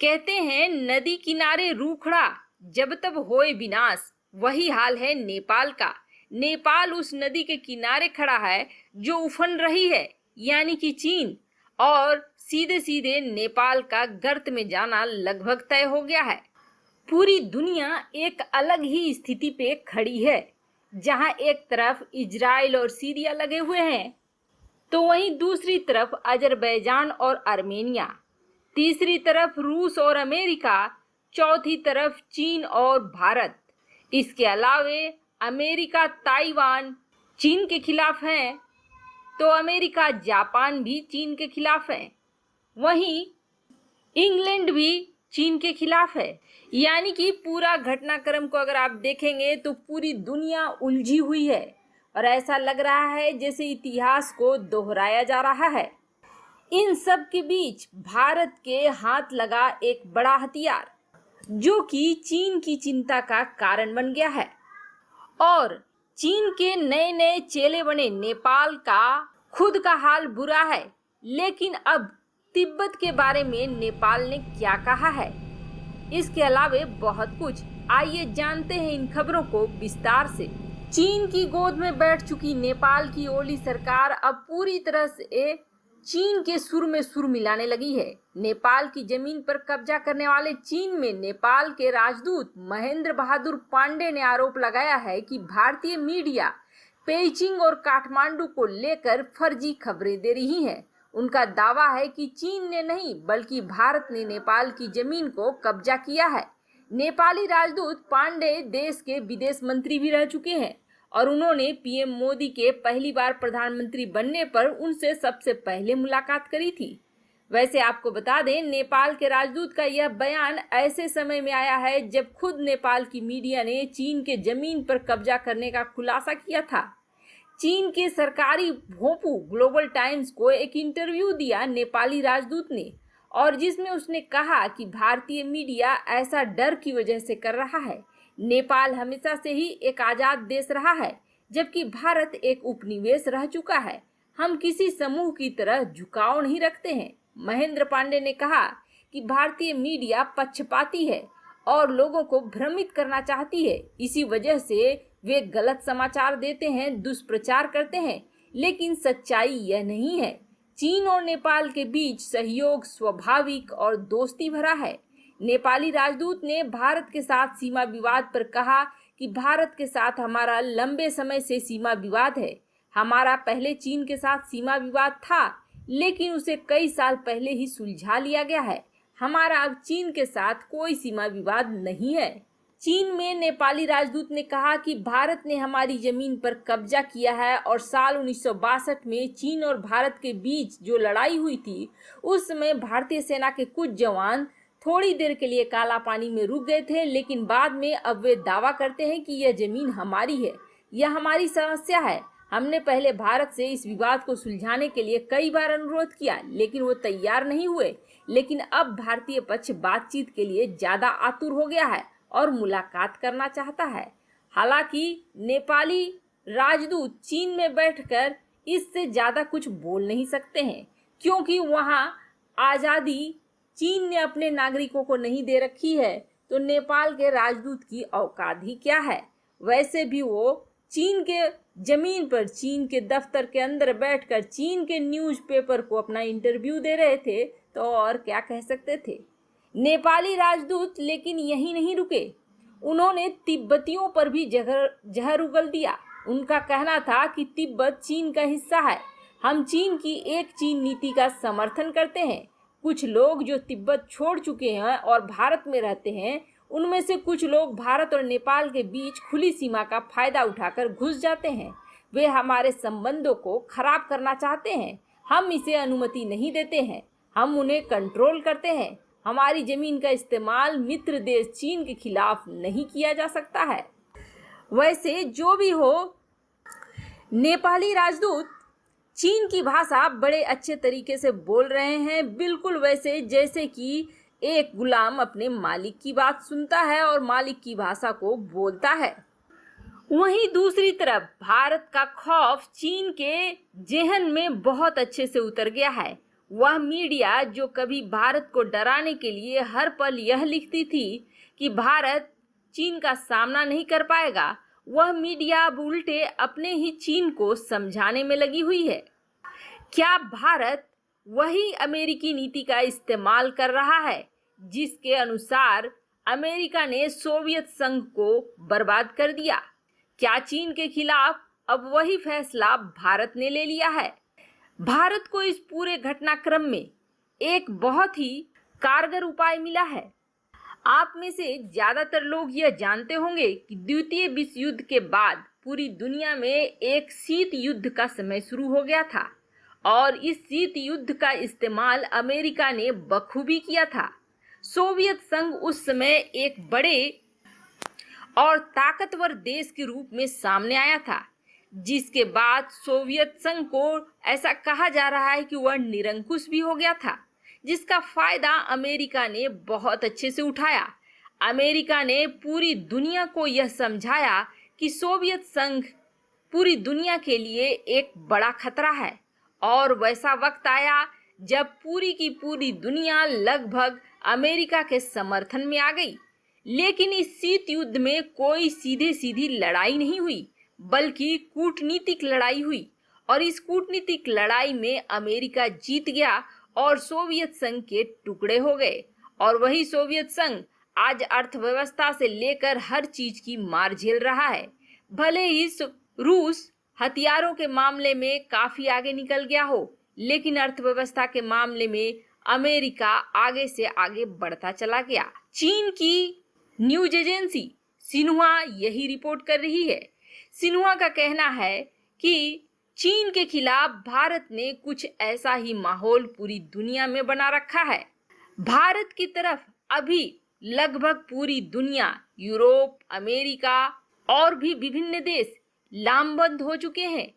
कहते हैं नदी किनारे रूखड़ा जब तब होए विनाश। वही हाल है नेपाल का। नेपाल उस नदी के किनारे खड़ा है जो उफन रही है, यानी कि चीन। और सीधे सीधे नेपाल का गर्त में जाना लगभग तय हो गया है। पूरी दुनिया एक अलग ही स्थिति पे खड़ी है, जहां एक तरफ इजराइल और सीरिया लगे हुए हैं, तो वहीं दूसरी तरफ अजरबैजान और आर्मेनिया, तीसरी तरफ रूस और अमेरिका, चौथी तरफ चीन और भारत। इसके अलावे अमेरिका ताइवान चीन के खिलाफ है, तो अमेरिका जापान भी चीन के खिलाफ है। वहीं इंग्लैंड भी चीन के खिलाफ है। यानी कि पूरा घटनाक्रम को अगर आप देखेंगे तो पूरी दुनिया उलझी हुई है और ऐसा लग रहा है जैसे इतिहास को दोहराया जा रहा है। इन सब के बीच भारत के हाथ लगा एक बड़ा हथियार, जो कि चीन की चिंता का कारण बन गया है। और चीन के नए नए चेले बने नेपाल का खुद का हाल बुरा है। लेकिन अब तिब्बत के बारे में नेपाल ने क्या कहा है, इसके अलावे बहुत कुछ, आइए जानते हैं इन खबरों को विस्तार से। चीन की गोद में बैठ चुकी नेपाल की ओली सरकार अब पूरी तरह से चीन के सुर में सुर मिलाने लगी है। नेपाल की जमीन पर कब्जा करने वाले चीन में नेपाल के राजदूत महेंद्र बहादुर पांडे ने आरोप लगाया है कि भारतीय मीडिया पेइचिंग और काठमांडू को लेकर फर्जी खबरें दे रही है। उनका दावा है कि चीन ने नहीं बल्कि भारत ने नेपाल की जमीन को कब्जा किया है। नेपाली राजदूत पांडे देश के विदेश मंत्री भी रह चुके हैं और उन्होंने पीएम मोदी के पहली बार प्रधानमंत्री बनने पर उनसे सबसे पहले मुलाकात करी थी। वैसे आपको बता दें, नेपाल के राजदूत का यह बयान ऐसे समय में आया है जब खुद नेपाल की मीडिया ने चीन के जमीन पर कब्जा करने का खुलासा किया था। चीन के सरकारी भोंपू ग्लोबल टाइम्स को एक इंटरव्यू दिया नेपाली राजदूत ने, और जिसमें उसने कहा कि भारतीय मीडिया ऐसा डर की वजह से कर रहा है। नेपाल हमेशा से ही एक आजाद देश रहा है, जबकि भारत एक उपनिवेश रह चुका है। हम किसी समूह की तरह झुकाव नहीं रखते हैं। महेंद्र पांडे ने कहा कि भारतीय मीडिया पक्षपाती है और लोगों को भ्रमित करना चाहती है। इसी वजह से वे गलत समाचार देते हैं, दुष्प्रचार करते हैं, लेकिन सच्चाई यह नहीं है। चीन और नेपाल के बीच सहयोग स्वाभाविक और दोस्ती भरा है। नेपाली राजदूत ने भारत के साथ सीमा विवाद पर कहा कि भारत के साथ हमारा लंबे समय से सीमा विवाद है। हमारा पहले चीन के साथ सीमा विवाद था, लेकिन उसे कई साल पहले ही सुलझा लिया गया है। हमारा अब चीन के साथ कोई सीमा विवाद नहीं है। चीन में नेपाली राजदूत ने कहा कि भारत ने हमारी जमीन पर कब्जा किया है और साल 1962 में चीन और भारत के बीच जो लड़ाई हुई थी, उस समय भारतीय सेना के कुछ जवान थोड़ी देर के लिए काला पानी में रुक गए थे, लेकिन बाद में अब वे दावा करते हैं कि यह जमीन हमारी है, यह हमारी समस्या है। हमने पहले भारत से इस विवाद को सुलझाने के लिए कई बार अनुरोध किया, लेकिन वो तैयार नहीं हुए। लेकिन अब भारतीय पक्ष बातचीत के लिए ज्यादा आतुर हो गया है और मुलाकात करना चाहता है। हालांकि नेपाली राजदूत चीन में बैठकर इससे ज्यादा कुछ बोल नहीं सकते हैं, क्योंकि वहां आजादी चीन ने अपने नागरिकों को नहीं दे रखी है, तो नेपाल के राजदूत की औकात ही क्या है। वैसे भी वो चीन के जमीन पर चीन के दफ्तर के अंदर बैठकर चीन के न्यूज़पेपर को अपना इंटरव्यू दे रहे थे, तो और क्या कह सकते थे। नेपाली राजदूत लेकिन यहीं नहीं रुके, उन्होंने तिब्बतियों पर भी जहर उगल दिया। उनका कहना था कि तिब्बत चीन का हिस्सा है, हम चीन की एक चीन नीति का समर्थन करते हैं। कुछ लोग जो तिब्बत छोड़ चुके हैं और भारत में रहते हैं, उनमें से कुछ लोग भारत और नेपाल के बीच खुली सीमा का फायदा उठाकर घुस जाते हैं। वे हमारे संबंधों को खराब करना चाहते हैं। हम इसे अनुमति नहीं देते हैं, हम उन्हें कंट्रोल करते हैं। हमारी जमीन का इस्तेमाल मित्र देश चीन के खिलाफ नहीं किया जा सकता है। वैसे जो भी हो, नेपाली राजदूत चीन की भाषा बड़े अच्छे तरीके से बोल रहे हैं, बिल्कुल वैसे जैसे कि एक गुलाम अपने मालिक की बात सुनता है और मालिक की भाषा को बोलता है। वहीं दूसरी तरफ भारत का खौफ चीन के जेहन में बहुत अच्छे से उतर गया है। वह मीडिया जो कभी भारत को डराने के लिए हर पल यह लिखती थी कि भारत चीन का सामना नहीं कर पाएगा, वह मीडिया अब उल्टे अपने ही चीन को समझाने में लगी हुई है। क्या भारत वही अमेरिकी नीति का इस्तेमाल कर रहा है जिसके अनुसार अमेरिका ने सोवियत संघ को बर्बाद कर दिया? क्या चीन के खिलाफ अब वही फैसला भारत ने ले लिया है? भारत को इस पूरे घटनाक्रम में एक बहुत ही कारगर उपाय मिला है। आप में से ज्यादातर लोग यह जानते होंगे कि द्वितीय विश्व युद्ध के बाद पूरी दुनिया में एक शीत युद्ध का समय शुरू हो गया था और इस शीत युद्ध का इस्तेमाल अमेरिका ने बखूबी किया था। सोवियत संघ उस समय एक बड़े और ताकतवर देश के रूप में सामने आया था, जिसके बाद सोवियत संघ को ऐसा कहा जा रहा है कि वह निरंकुश भी हो गया था, जिसका फायदा अमेरिका ने बहुत अच्छे से उठाया। अमेरिका ने पूरी दुनिया को यह समझाया कि सोवियत संघ पूरी दुनिया के लिए एक बड़ा खतरा है और वैसा वक्त आया जब पूरी की पूरी दुनिया लगभग अमेरिका के समर्थन में आ गई। लेकिन इस शीत युद्ध में कोई सीधे सीधी लड़ाई नहीं हुई, बल्कि कूटनीतिक लड़ाई हुई और इस कूटनीतिक लड़ाई में अमेरिका जीत गया और सोवियत संघ के टुकड़े हो गए। और वही सोवियत संघ आज अर्थव्यवस्था से लेकर हर चीज की मार झेल रहा है। भले ही रूस हथियारों के मामले में काफी आगे निकल गया हो, लेकिन अर्थव्यवस्था के मामले में अमेरिका आगे से आगे बढ़ता चला गया। चीन की न्यूज एजेंसी सिन्हुआ यही रिपोर्ट कर रही है। सिन्हुआ का कहना है कि चीन के खिलाफ भारत ने कुछ ऐसा ही माहौल पूरी दुनिया में बना रखा है। भारत की तरफ अभी लगभग पूरी दुनिया, यूरोप, अमेरिका और भी विभिन्न देश लामबंद हो चुके हैं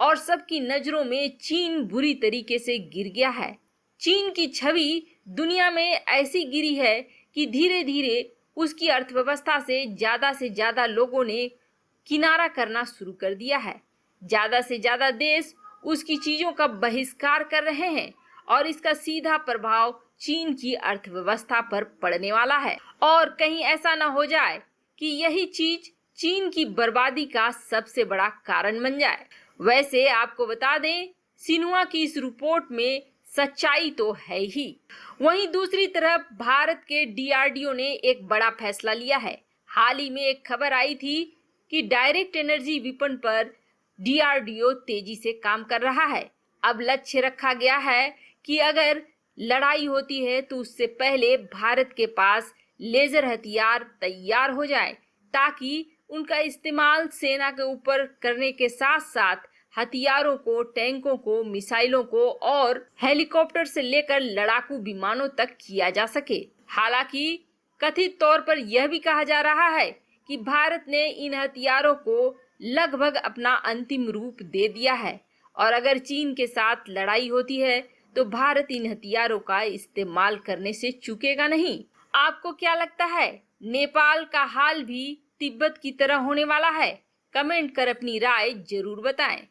और सबकी नजरों में चीन बुरी तरीके से गिर गया है। चीन की छवि दुनिया में ऐसी गिरी है कि धीरे धीरे उसकी अर्थव्यवस्था से ज्यादा लोगों ने किनारा करना शुरू कर दिया है। ज्यादा से ज्यादा देश उसकी चीजों का बहिष्कार कर रहे हैं और इसका सीधा प्रभाव चीन की अर्थव्यवस्था पर पड़ने वाला है और कहीं ऐसा न हो जाए कि यही चीज चीन की बर्बादी का सबसे बड़ा कारण बन जाए। वैसे आपको बता दें, सिन्हुआ की इस रिपोर्ट में सच्चाई तो है ही। वहीं दूसरी तरफ भारत के डीआरडीओ ने एक बड़ा फैसला लिया है। हाल ही में एक खबर आई थी कि डायरेक्ट एनर्जी विपणन पर डीआरडीओ तेजी से काम कर रहा है। अब लक्ष्य रखा गया है कि अगर लड़ाई होती है तो उससे पहले भारत के पास लेजर हथियार तैयार हो जाए, ताकि उनका इस्तेमाल सेना के ऊपर करने के साथ साथ हथियारों को, टैंकों को, मिसाइलों को और हेलीकॉप्टर से लेकर लड़ाकू विमानों तक किया जा सके। हालांकि कथित तौर पर यह भी कहा जा रहा है कि भारत ने इन हथियारों को लगभग अपना अंतिम रूप दे दिया है और अगर चीन के साथ लड़ाई होती है तो भारत इन हथियारों का इस्तेमाल करने से चूकेगा नहीं। आपको क्या लगता है, नेपाल का हाल भी तिब्बत की तरह होने वाला है? कमेंट कर अपनी राय जरूर बताएं।